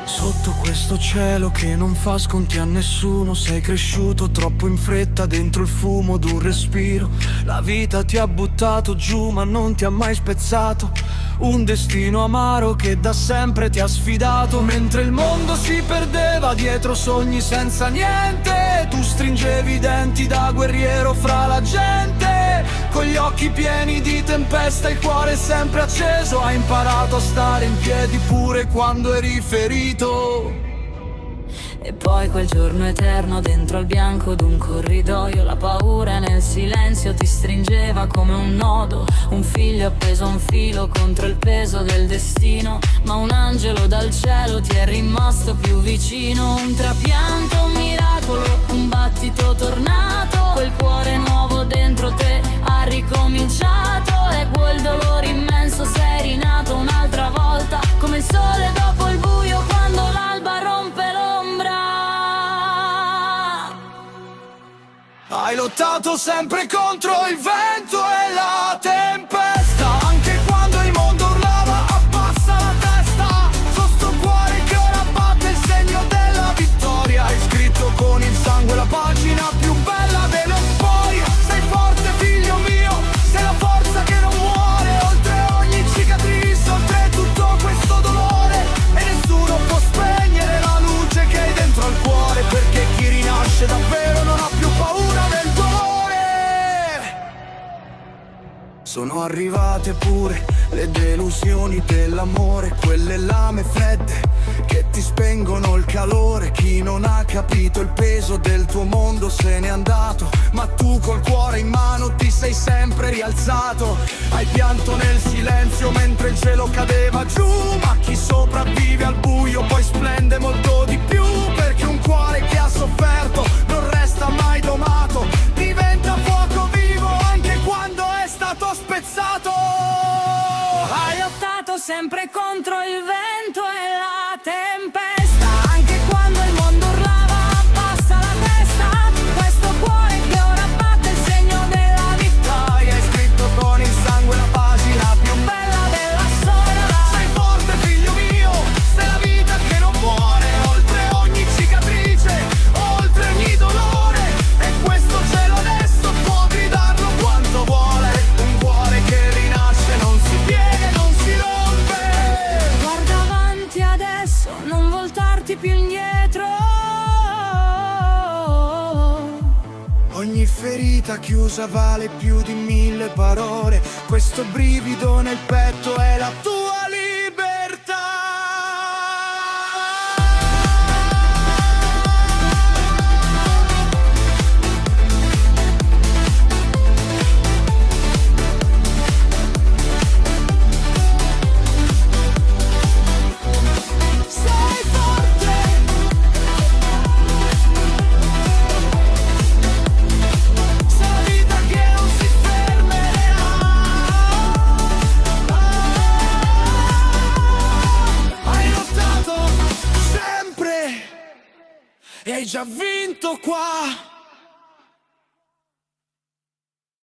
Sotto questo cielo che non fa sconti a nessuno, sei cresciuto troppo in fretta dentro il fumo d'un respiro. La vita ti ha buttato giù ma non ti ha mai spezzato. Un destino amaro che da sempre ti ha sfidato. Mentre il mondo si perdeva dietro sogni senza niente, tu stringevi i denti da guerriero fra la gente. Con gli occhi pieni di tempesta, il cuore sempre acceso, hai imparato a stare in piedi pure quando eri ferito. E poi quel giorno eterno dentro al bianco d'un corridoio, la paura nel silenzio ti stringeva come un nodo. Un figlio appeso a un filo contro il peso del destino, ma un angelo dal cielo ti è rimasto più vicino. Un trapianto, un miracolo, un battito tornato, quel cuore nuovo dentro te ha ricominciato. E quel dolore immenso sei rinato un'altra volta, come il sole dopo il buio quando l'alba rompe l'ombra. Hai lottato sempre contro il vento e la tempesta, anche quando il mondo urlava abbassa la testa. Su sto cuore che ora batte il segno della vittoria, hai scritto con il sangue la pagina più bella dello storia. Sei forte figlio mio, sei la forza che non muore, oltre ogni cicatrice, oltre tutto questo dolore. E nessuno può spegnere la luce che hai dentro al cuore, perché chi rinasce davvero non ha più paura del dolore. Sono arrivate pure le delusioni dell'amore, quelle lame fredde che ti spengono il calore. Chi non ha capito il peso del tuo mondo se n'è andato, ma tu col cuore in mano ti sei sempre rialzato. Hai pianto nel silenzio mentre il cielo cadeva giù, ma chi sopravvive al buio poi splende molto di più, perché un cuore che ha sofferto non resta mai domato, diventa fuoco vivo anche quando è stato spezzato. Hai lottato sempre contro il vento e la tempesta, anche quando il mondo urlava abbassa la testa. Questo cuore che ora batte il segno della vittoria, Hai scritto con il sangue la pagina più bella della storia. sei forte figlio mio, sei la vita che non muore, oltre ogni cicatrice, oltre ogni dolore. E questo cielo adesso può gridarlo quanto vuole, un cuore che rinasce, non si piega e non si rompe. Guarda avanti adesso, non voltarti più indietro. Ogni ferita chiusa vale più di 1000 parole, questo brivido nel petto è la tua libertà. Sei forte, sei la vita che non si fermerà. Hai lottato sempre e hai già vinto qua.